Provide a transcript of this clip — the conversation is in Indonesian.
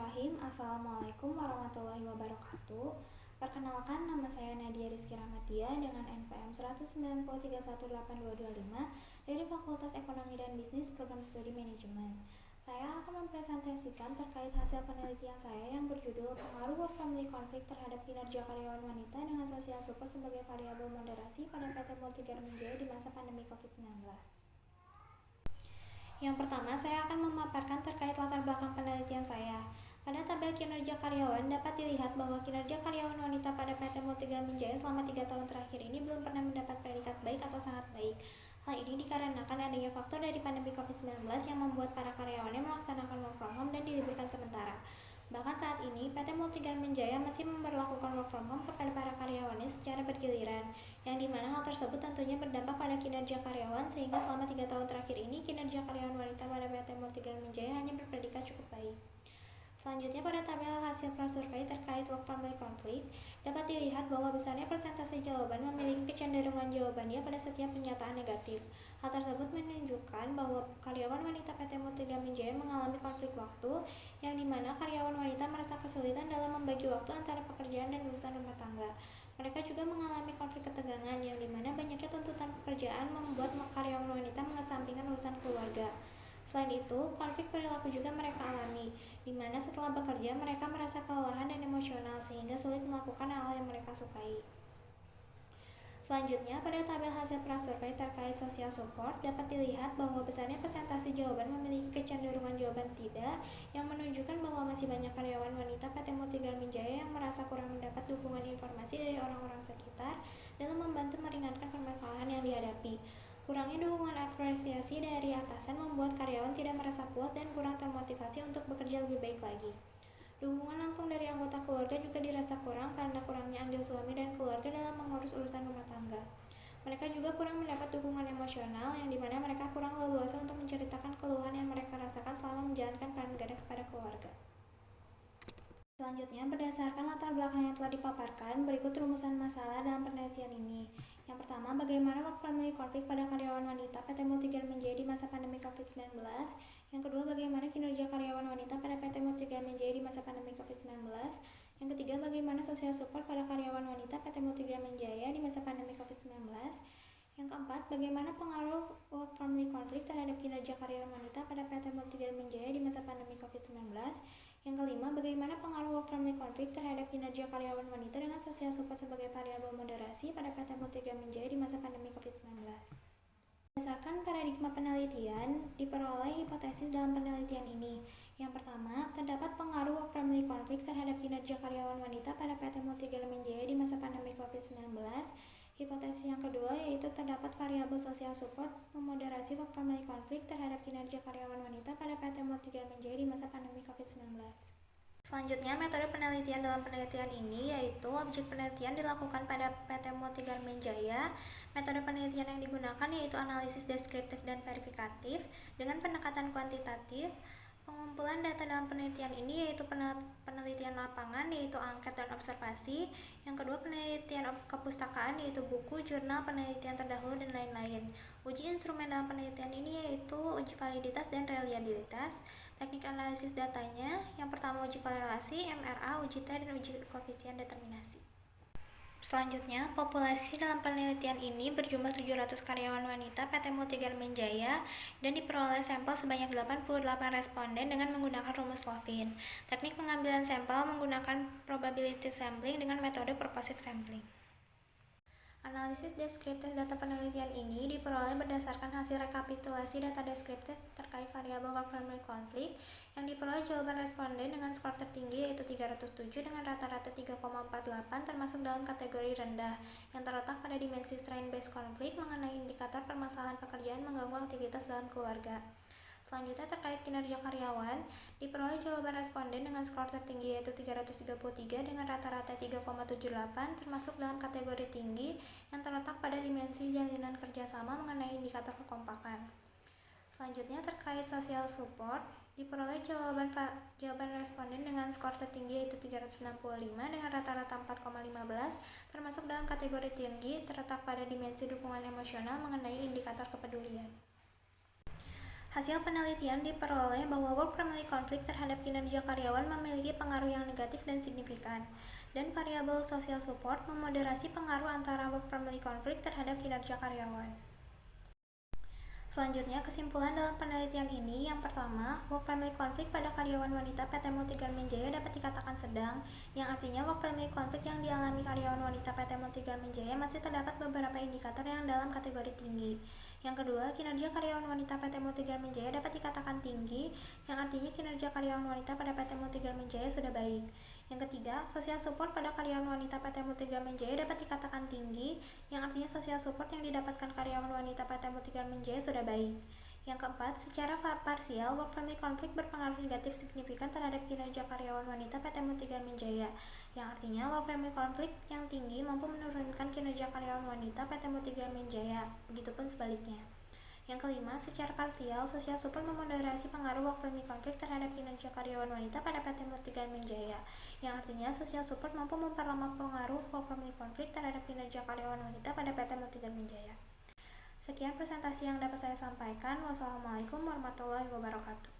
Bismillahirrahmanirrahim. Assalamualaikum warahmatullahi wabarakatuh. Perkenalkan, nama saya Nadia Rizky Rahmatia dengan NPM 193182225 dari Fakultas Ekonomi dan Bisnis Program Studi Manajemen. Saya akan mempresentasikan terkait hasil penelitian saya yang berjudul Pengaruh Work Family Conflict terhadap kinerja karyawan wanita dengan social support sebagai variabel moderasi pada PT Multigarmin Jaya di masa pandemi COVID-19. Yang pertama, saya akan memaparkan terkait latar belakang penelitian saya. Pada tabel kinerja karyawan dapat dilihat bahwa kinerja karyawan wanita pada PT Multigarmin Jaya selama 3 tahun terakhir ini belum pernah mendapat predikat baik atau sangat baik. Hal ini dikarenakan adanya faktor dari pandemi COVID-19 yang membuat para karyawannya melaksanakan work from home dan diliburkan sementara. Bahkan saat ini, PT Multigarmin Jaya masih memberlakukan work from home kepada para karyawannya secara bergiliran, yang dimana hal tersebut tentunya berdampak pada kinerja karyawan, sehingga selama 3 tahun terakhir ini, kinerja karyawan wanita pada PT Multigarmin Jaya hanya berpredikat cukup baik. Selanjutnya, pada tabel hasil prasurvei terkait work family conflict, dapat dilihat bahwa besarnya persentase jawaban memiliki kecenderungan jawabannya pada setiap pernyataan negatif. Hal tersebut menunjukkan bahwa karyawan wanita PT Multigarmin Jaya mengalami konflik waktu, yang dimana karyawan wanita merasa kesulitan dalam membagi waktu antara pekerjaan dan urusan rumah tangga. Mereka juga mengalami konflik ketegangan, yang dimana banyaknya tuntutan pekerjaan membuat karyawan wanita mengesampingkan urusan keluarga. Selain itu, konflik perilaku juga mereka alami, di mana setelah bekerja mereka merasa kelelahan dan emosional sehingga sulit melakukan hal yang mereka sukai. Selanjutnya, pada tabel hasil prasurvei terkait social support dapat dilihat bahwa besarnya persentase jawaban memiliki kecenderungan jawaban tidak, yang menunjukkan bahwa masih banyak karyawan wanita PT Multigarmin Jaya yang merasa kurang mendapat dukungan informasi dari orang-orang sekitar dalam membantu meringankan permasalahan yang dihadapi. Kurangnya dukungan apresiasi dari atasan membuat karyawan tidak merasa puas dan kurang termotivasi untuk bekerja lebih baik lagi. Dukungan langsung dari anggota keluarga juga dirasa kurang karena kurangnya andil suami dan keluarga dalam mengurus urusan rumah tangga. Mereka juga kurang mendapat dukungan emosional, yang dimana mereka kurang leluasa untuk menceritakan keluhan yang mereka rasakan selama menjalankan peran negara kepada keluarga. Selanjutnya, berdasarkan latar belakang yang telah dipaparkan, berikut rumusan masalah dalam penelitian ini. Yang pertama, bagaimana work family conflict pada karyawan wanita PT Multigarmin Jaya di masa pandemi COVID-19. Yang kedua, bagaimana kinerja karyawan wanita pada PT Multigarmin Jaya di masa pandemi COVID-19. Yang ketiga, bagaimana social support pada karyawan wanita PT Multigarmin Jaya di masa pandemi COVID-19. Yang keempat, bagaimana pengaruh work family conflict terhadap kinerja karyawan wanita pada PT Multigarmin Jaya di masa pandemi COVID-19. Yang kelima, bagaimana pengaruh work family conflict terhadap kinerja karyawan wanita dengan social support sebagai variabel moderasi pada PT Multigarmin Jaya di masa pandemi COVID-19. Berdasarkan paradigma penelitian, diperoleh hipotesis dalam penelitian ini. Yang pertama, terdapat pengaruh work family conflict terhadap kinerja karyawan wanita pada PT Multigarmin Jaya di masa pandemi COVID-19. Hipotesis yang kedua yaitu terdapat variabel social support memoderasi work family conflict terhadap kinerja karyawan wanita pada PT Multigarmin Jaya di masa pandemi COVID-19. Selanjutnya, metode penelitian dalam penelitian ini yaitu objek penelitian dilakukan pada PT Multigarmin Jaya. Metode penelitian yang digunakan yaitu analisis deskriptif dan verifikatif dengan pendekatan kuantitatif. Pengumpulan data dalam penelitian ini yaitu penelitian lapangan, yaitu angket dan observasi. Yang kedua, penelitian kepustakaan, yaitu buku, jurnal, penelitian terdahulu, dan lain-lain. Uji instrumen dalam penelitian ini yaitu uji validitas dan reliabilitas. Teknik analisis datanya, yang pertama uji korelasi, MRA, uji T, dan uji koefisien determinasi. Selanjutnya, populasi dalam penelitian ini berjumlah 700 karyawan wanita PT Multigarmin Jaya dan diperoleh sampel sebanyak 88 responden dengan menggunakan rumus Lofin. Teknik pengambilan sampel menggunakan probability sampling dengan metode purposive sampling. Analisis deskriptif data penelitian ini diperoleh berdasarkan hasil rekapitulasi data deskriptif terkait variabel work family conflict yang diperoleh jawaban responden dengan skor tertinggi yaitu 307 dengan rata-rata 3,48 termasuk dalam kategori rendah yang terletak pada dimensi strain based conflict mengenai indikator permasalahan pekerjaan mengganggu aktivitas dalam keluarga. Selanjutnya, terkait kinerja karyawan, diperoleh jawaban responden dengan skor tertinggi yaitu 333 dengan rata-rata 3,78 termasuk dalam kategori tinggi yang terletak pada dimensi jalinan kerjasama mengenai indikator kekompakan. Selanjutnya, terkait social support, diperoleh jawaban responden dengan skor tertinggi yaitu 365 dengan rata-rata 4,15 termasuk dalam kategori tinggi terletak pada dimensi dukungan emosional mengenai indikator kepedulian. Hasil penelitian diperoleh bahwa work-family conflict terhadap kinerja karyawan memiliki pengaruh yang negatif dan signifikan, dan variabel social support memoderasi pengaruh antara work-family conflict terhadap kinerja karyawan. Selanjutnya, kesimpulan dalam penelitian ini, yang pertama, work-family conflict pada karyawan wanita PT Multigarmen Jaya dapat dikatakan sedang, yang artinya work-family conflict yang dialami karyawan wanita PT Multigarmen Jaya masih terdapat beberapa indikator yang dalam kategori tinggi. Yang kedua, kinerja karyawan wanita PT Multigarmen Jaya dapat dikatakan tinggi, yang artinya kinerja karyawan wanita pada PT Multigarmen Jaya sudah baik. Yang ketiga, sosial support pada karyawan wanita PT Multigarmen Jaya dapat dikatakan tinggi, yang artinya sosial support yang didapatkan karyawan wanita PT Multigarmen Jaya sudah baik. Yang keempat, secara parsial, work-family conflict berpengaruh negatif signifikan terhadap kinerja karyawan wanita PT Multigarmen Jaya, yang artinya work-family conflict yang tinggi mampu menurunkan kinerja karyawan wanita PT Multigarmen Jaya, begitupun sebaliknya. Yang kelima, secara parsial, sosial support memoderasi pengaruh work-family conflict terhadap kinerja karyawan wanita pada PT Multigarmen Jaya, yang artinya sosial support mampu memperlambat pengaruh work-family conflict terhadap kinerja karyawan wanita pada PT Multigarmen Jaya. Sekian presentasi yang dapat saya sampaikan. Wassalamualaikum warahmatullahi wabarakatuh.